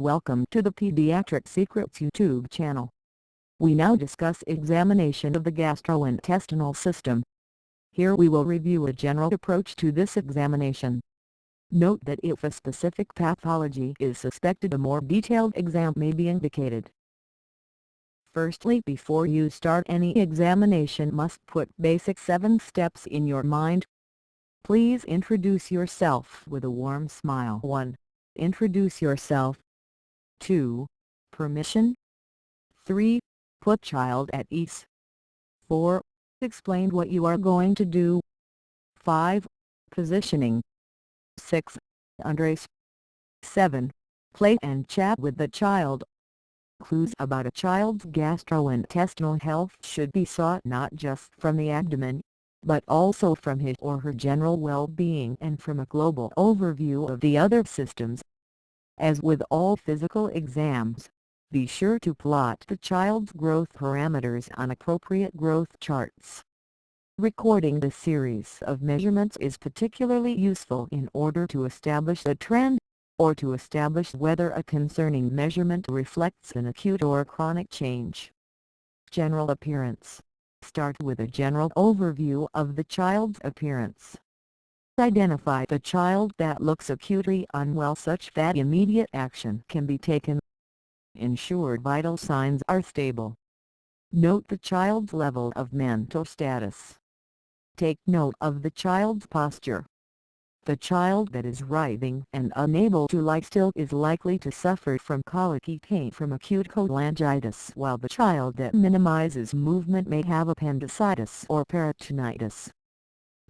Welcome to the Pediatric Secrets YouTube channel. We now discuss examination of the gastrointestinal system. Here we will review a general approach to this examination. Note that if a specific pathology is suspected, a more detailed exam may be indicated. Firstly, before you start any examination, must put basic 7 steps in your mind. Please introduce yourself with a warm smile. 1. Introduce yourself. 2. Permission. 3. Put child at ease. 4. Explain what you are going to do. 5. Positioning. 6. Undress. 7. Play and chat with the child. Clues about a child's gastrointestinal health should be sought not just from the abdomen, but also from his or her general well-being and from a global overview of the other systems. As with all physical exams, be sure to plot the child's growth parameters on appropriate growth charts. Recording the series of measurements is particularly useful in order to establish a trend, or to establish whether a concerning measurement reflects an acute or chronic change. General appearance. Start with a general overview of the child's appearance. Identify the child that looks acutely unwell such that immediate action can be taken. Ensure vital signs are stable. Note the child's level of mental status. Take note of the child's posture. The child that is writhing and unable to lie still is likely to suffer from colicky pain from acute cholangitis, while the child that minimizes movement may have appendicitis or peritonitis.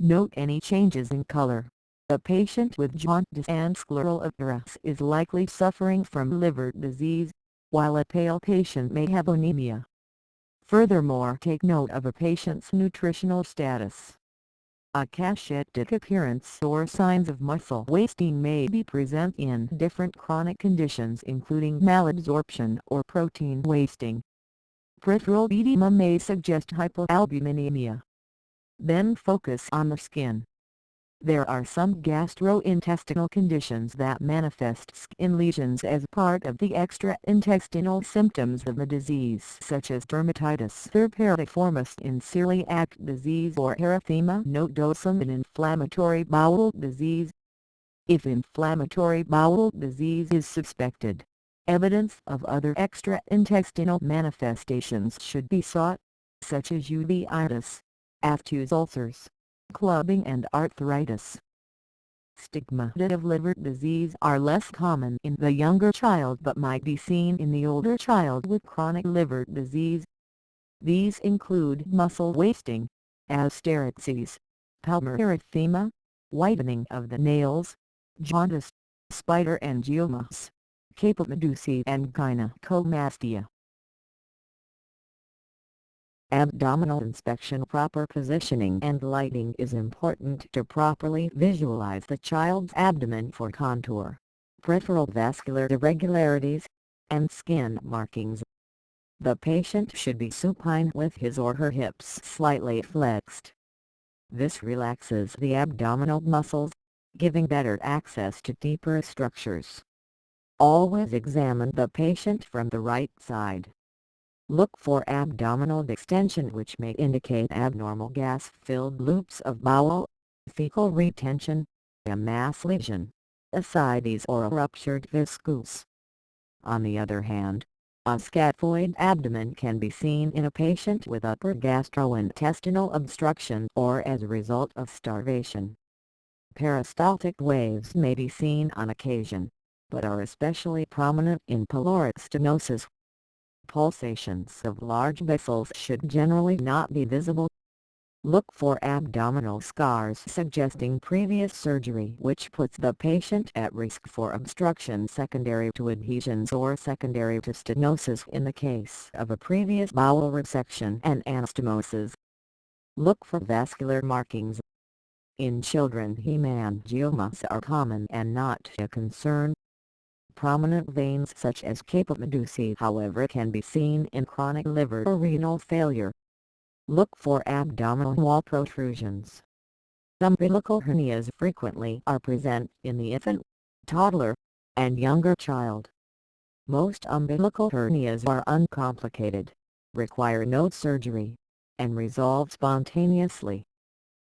Note any changes in color. A patient with jaundice and scleral appearance is likely suffering from liver disease, while a pale patient may have anemia. Furthermore, take note of a patient's nutritional status. A cachectic appearance or signs of muscle wasting may be present in different chronic conditions including malabsorption or protein wasting. Peripheral edema may suggest hypoalbuminemia. Then focus on the skin. There are some gastrointestinal conditions that manifest skin lesions as part of the extraintestinal symptoms of the disease, such as dermatitis herpetiformis in celiac disease or erythema nodosum in inflammatory bowel disease. If inflammatory bowel disease is suspected, evidence of other extraintestinal manifestations should be sought, such as uveitis, aphthous ulcers, clubbing and arthritis. Stigmata of liver disease are less common in the younger child but might be seen in the older child with chronic liver disease. These include muscle wasting, asterices, palmar erythema, whitening of the nails, jaundice, spider angiomas, capomedusae and gynecomastia. Abdominal inspection. Proper positioning and lighting is important to properly visualize the child's abdomen for contour, peripheral vascular irregularities, and skin markings. The patient should be supine with his or her hips slightly flexed. This relaxes the abdominal muscles, giving better access to deeper structures. Always examine the patient from the right side. Look for abdominal distension, which may indicate abnormal gas-filled loops of bowel, fecal retention, a mass lesion, ascites or a ruptured viscus. On the other hand, a scaphoid abdomen can be seen in a patient with upper gastrointestinal obstruction or as a result of starvation. Peristaltic waves may be seen on occasion, but are especially prominent in pyloric stenosis. Pulsations of large vessels should generally not be visible. Look for abdominal scars suggesting previous surgery, which puts the patient at risk for obstruction secondary to adhesions or secondary to stenosis in the case of a previous bowel resection and anastomosis. Look for vascular markings. In children, hemangiomas are common and not a concern. Prominent veins such as capomedusae, however, can be seen in chronic liver or renal failure. Look for abdominal wall protrusions. Umbilical hernias frequently are present in the infant, toddler, and younger child. Most umbilical hernias are uncomplicated, require no surgery, and resolve spontaneously.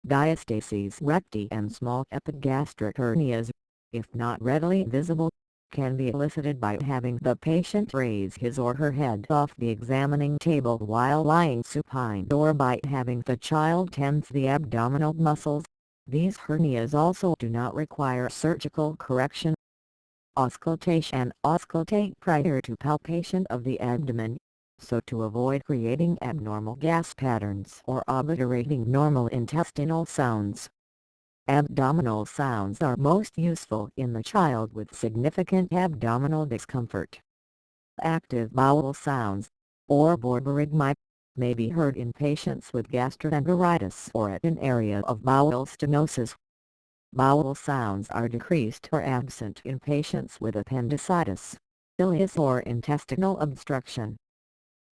Diastases recti and small epigastric hernias, if not readily visible, can be elicited by having the patient raise his or her head off the examining table while lying supine or by having the child tense the abdominal muscles. These hernias also do not require surgical correction. Auscultation: auscultate prior to palpation of the abdomen, so to avoid creating abnormal gas patterns or obliterating normal intestinal sounds. Abdominal sounds are most useful in the child with significant abdominal discomfort. Active bowel sounds, or borborygmi, may be heard in patients with gastroenteritis or at an area of bowel stenosis. Bowel sounds are decreased or absent in patients with appendicitis, ileus or intestinal obstruction.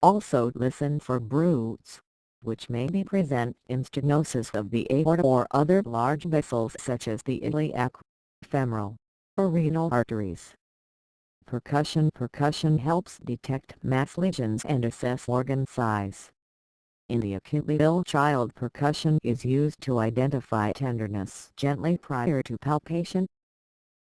Also listen for bruits, which may be present in stenosis of the aorta or other large vessels such as the iliac, femoral, or renal arteries. Percussion: percussion helps detect mass lesions and assess organ size. In the acutely ill child, percussion is used to identify tenderness gently prior to palpation.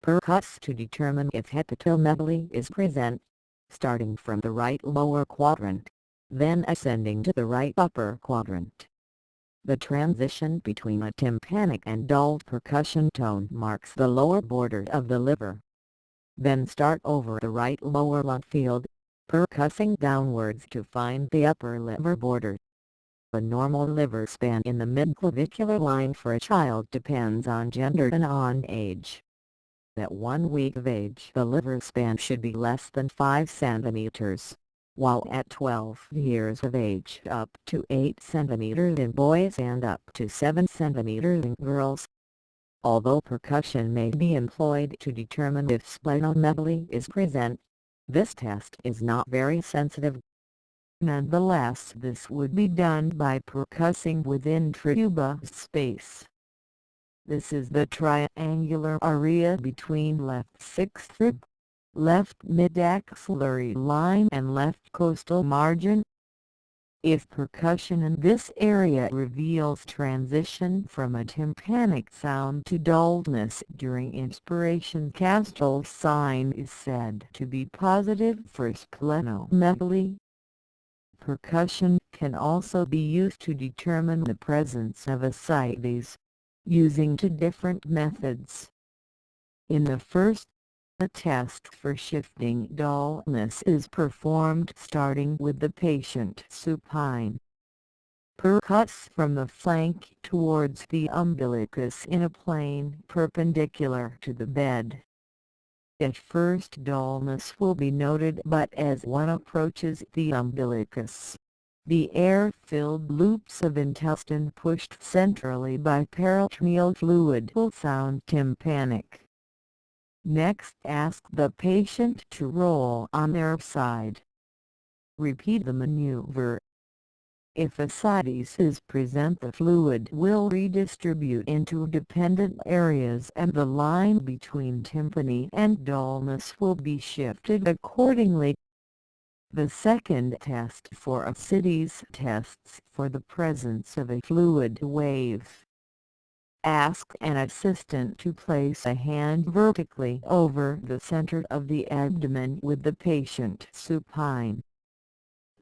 Percuss to determine if hepatomegaly is present, starting from the right lower quadrant, then ascending to the right upper quadrant. The transition between a tympanic and dulled percussion tone marks the lower border of the liver. Then start over the right lower lung field, percussing downwards to find the upper liver border. A normal liver span in the midclavicular line for a child depends on gender and on age. At 1 week of age the liver span should be less than 5 cm, while at 12 years of age up to 8 cm in boys and up to 7 cm in girls. Although percussion may be employed to determine if splenomegaly is present, this test is not very sensitive. Nonetheless, this would be done by percussing within tubus space. This is the triangular area between left sixth rib, left mid-axillary line and left costal margin. If percussion in this area reveals transition from a tympanic sound to dullness during inspiration, Castel's sign is said to be positive for splenomegaly. Percussion can also be used to determine the presence of ascites, using two different methods. In the first, a test for shifting dullness is performed starting with the patient supine. Percuss from the flank towards the umbilicus in a plane perpendicular to the bed. At first dullness will be noted, but as one approaches the umbilicus, the air-filled loops of intestine pushed centrally by peritoneal fluid will sound tympanic. Next, ask the patient to roll on their side. Repeat the maneuver. If ascites is present, the fluid will redistribute into dependent areas and the line between tympany and dullness will be shifted accordingly. The second test for ascites tests for the presence of a fluid wave. Ask an assistant to place a hand vertically over the center of the abdomen with the patient supine.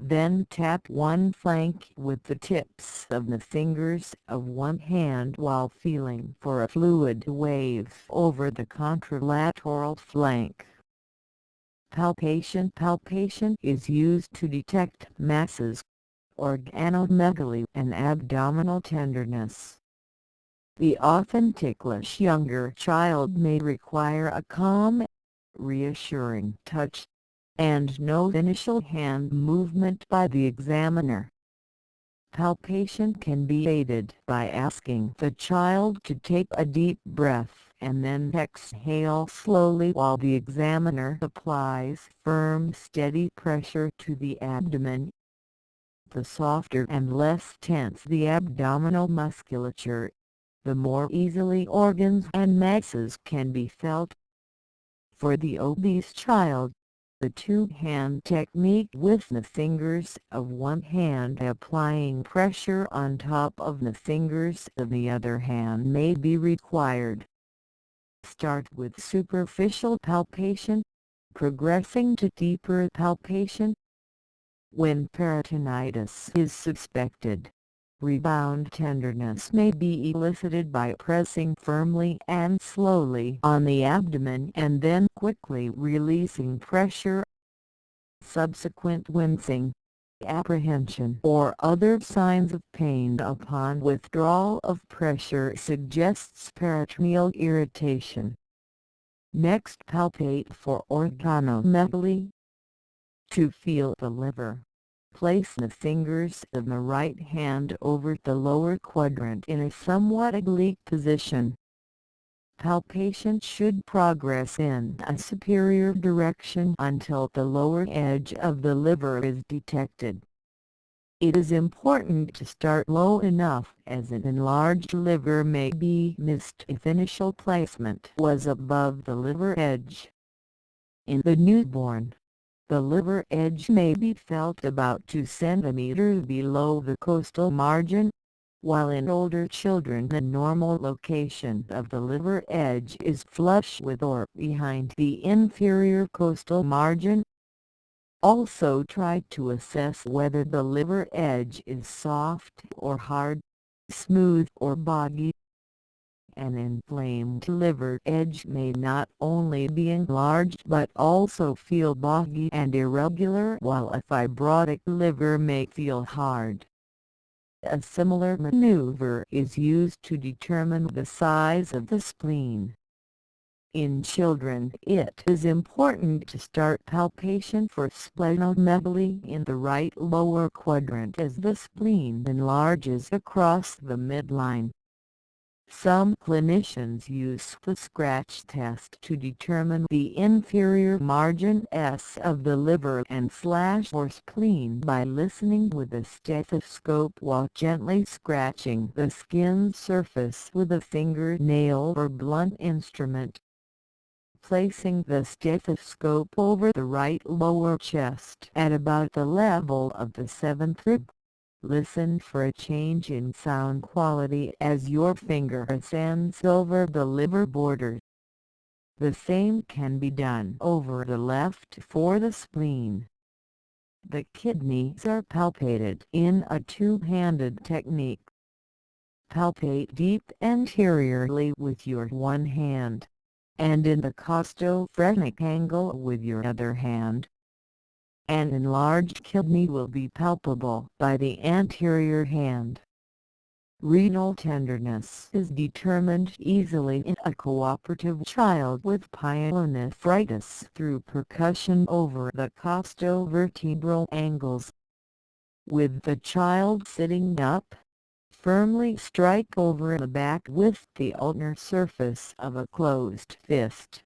Then tap one flank with the tips of the fingers of one hand while feeling for a fluid wave over the contralateral flank. Palpation: palpation is used to detect masses, organomegaly and abdominal tenderness. The often ticklish younger child may require a calm, reassuring touch, and no initial hand movement by the examiner. Palpation can be aided by asking the child to take a deep breath and then exhale slowly while the examiner applies firm, steady pressure to the abdomen. The softer and less tense the abdominal musculature, the more easily organs and masses can be felt. For the obese child, The two-hand technique, with the fingers of one hand applying pressure on top of the fingers of the other hand, may be required. Start with superficial palpation, progressing to deeper palpation. When peritonitis is suspected, rebound tenderness may be elicited by pressing firmly and slowly on the abdomen and then quickly releasing pressure. Subsequent wincing, apprehension or other signs of pain upon withdrawal of pressure suggests peritoneal irritation. Next, palpate for organomegaly. To feel the liver, place the fingers of the right hand over the lower quadrant in a somewhat oblique position. Palpation should progress in a superior direction until the lower edge of the liver is detected. It is important to start low enough, as an enlarged liver may be missed if initial placement was above the liver edge. In the newborn, the liver edge may be felt about 2 cm below the costal margin, while in older children the normal location of the liver edge is flush with or behind the inferior costal margin. Also, try to assess whether the liver edge is soft or hard, smooth or boggy. An inflamed liver edge may not only be enlarged but also feel boggy and irregular, while a fibrotic liver may feel hard. A similar maneuver is used to determine the size of the spleen. In children, it is important to start palpation for splenomegaly in the right lower quadrant as the spleen enlarges across the midline. Some clinicians use the scratch test to determine the inferior margin S of the liver and / or spleen by listening with a stethoscope while gently scratching the skin surface with a fingernail or blunt instrument. Placing the stethoscope over the right lower chest at about the level of the 7th rib. Listen for a change in sound quality as your finger ascends over the liver border. The same can be done over the left for the spleen. The kidneys are palpated in a two-handed technique. Palpate deep anteriorly with your one hand, and in the costophrenic angle with your other hand. An enlarged kidney will be palpable by the anterior hand. Renal tenderness is determined easily in a cooperative child with pyelonephritis through percussion over the costovertebral angles. With the child sitting up, firmly strike over the back with the ulnar surface of a closed fist.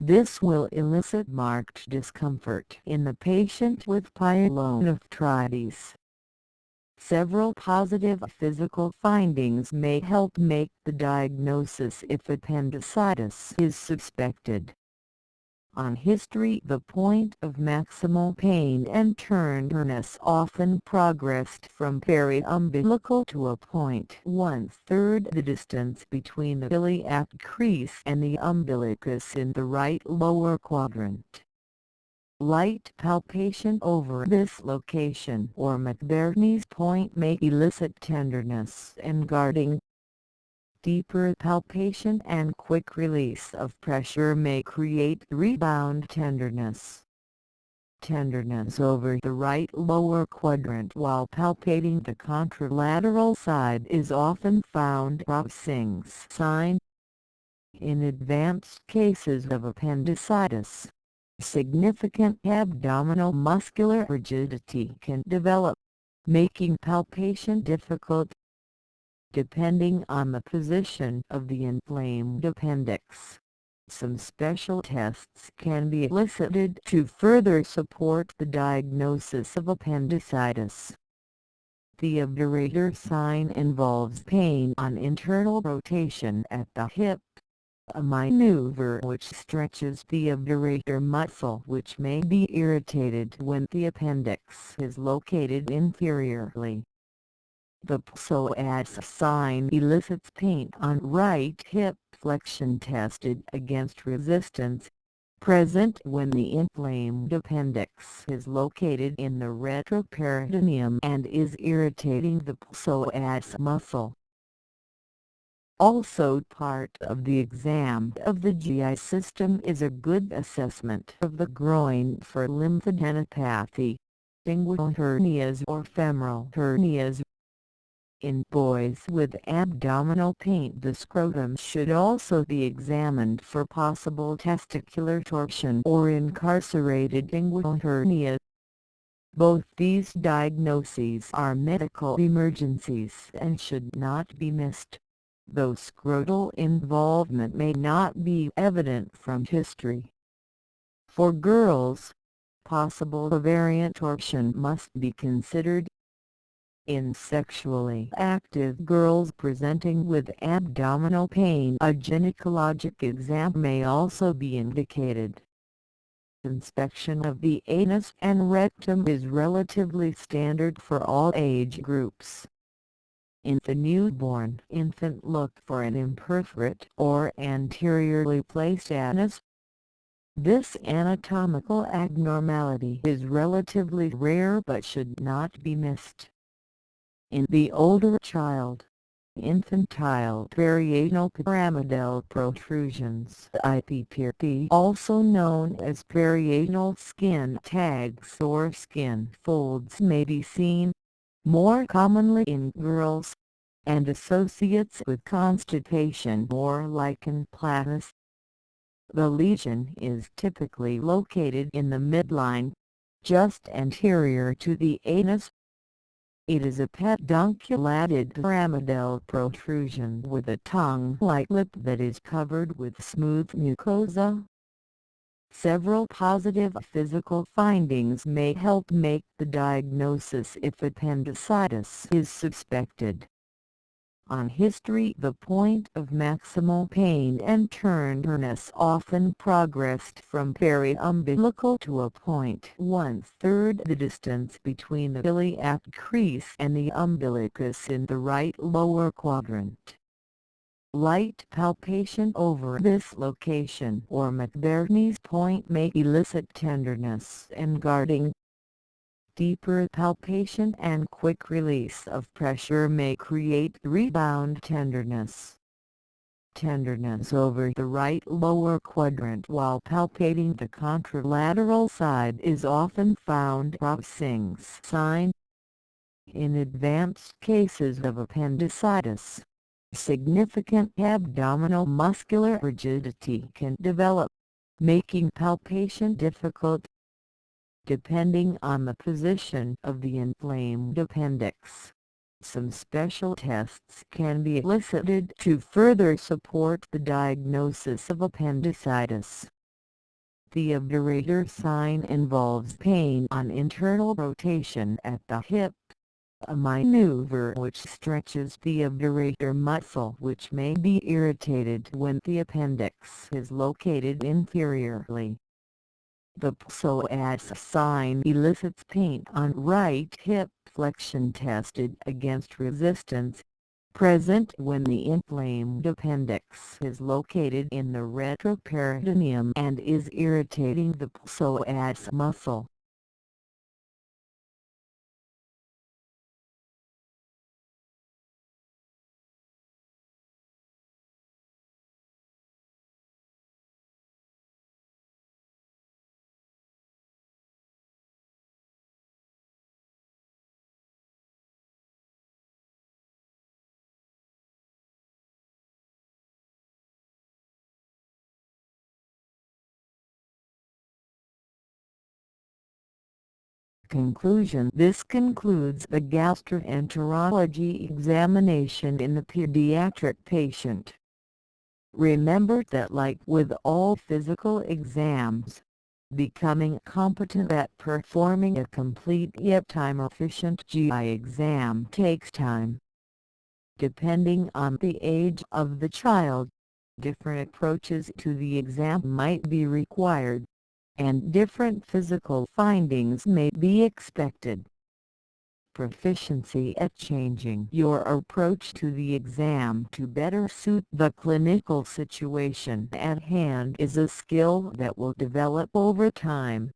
This will elicit marked discomfort in the patient with pyelonephritis. Several positive physical findings may help make the diagnosis if appendicitis is suspected. On history, the point of maximal pain and tenderness often progressed from periumbilical to a point 1/3 the distance between the iliac crease and the umbilicus in the right lower quadrant. Light palpation over this location or McBurney's point may elicit tenderness and guarding. Deeper palpation and quick release of pressure may create rebound tenderness. Tenderness over the right lower quadrant while palpating the contralateral side is often found Rawsing's sign. In advanced cases of appendicitis, significant abdominal muscular rigidity can develop, making palpation difficult. Depending on the position of the inflamed appendix, some special tests can be elicited to further support the diagnosis of appendicitis. The obturator sign involves pain on internal rotation at the hip, a maneuver which stretches the obturator muscle, which may be irritated when the appendix is located inferiorly. The psoas sign elicits pain on right hip flexion tested against resistance, present when the inflamed appendix is located in the retroperitoneum and is irritating the psoas muscle. Also part of the exam of the GI system is a good assessment of the groin for lymphadenopathy, inguinal hernias or femoral hernias. In boys with abdominal pain, the scrotum should also be examined for possible testicular torsion or incarcerated inguinal hernia. Both these diagnoses are medical emergencies and should not be missed, though scrotal involvement may not be evident from history. For girls, possible ovarian torsion must be considered. In sexually active girls presenting with abdominal pain, a gynecologic exam may also be indicated. Inspection of the anus and rectum is relatively standard for all age groups. In the newborn infant, look for an imperforate or anteriorly placed anus. This anatomical abnormality is relatively rare but should not be missed. In the older child, infantile perianal pyramidal protrusions (IPPP), also known as perianal skin tags or skin folds, may be seen, more commonly in girls, and associates with constipation or lichen planus. The lesion is typically located in the midline, just anterior to the anus. It is a pedunculated pyramidal protrusion with a tongue-like lip that is covered with smooth mucosa. Several positive physical findings may help make the diagnosis if appendicitis is suspected. On history, the point of maximal pain and tenderness often progressed from periumbilical to a point 1/3 the distance between the iliac crease and the umbilicus in the right lower quadrant. Light palpation over this location or McBurney's point may elicit tenderness and guarding. Deeper palpation and quick release of pressure may create rebound tenderness. Tenderness over the right lower quadrant while palpating the contralateral side is often found Ravsing's sign. In advanced cases of appendicitis, significant abdominal muscular rigidity can develop, making palpation difficult. Depending on the position of the inflamed appendix, some special tests can be elicited to further support the diagnosis of appendicitis. The obturator sign involves pain on internal rotation at the hip, a maneuver which stretches the obturator muscle, which may be irritated when the appendix is located inferiorly. The psoas sign elicits pain on right hip flexion tested against resistance, present when the inflamed appendix is located in the retroperitoneum and is irritating the psoas muscle. Conclusion: this concludes the gastroenterology examination in the pediatric patient. Remember that, like with all physical exams, becoming competent at performing a complete yet time-efficient GI exam takes time. Depending on the age of the child, Different approaches to the exam might be required, and different physical findings may be expected. Proficiency at changing your approach to the exam to better suit the clinical situation at hand is a skill that will develop over time.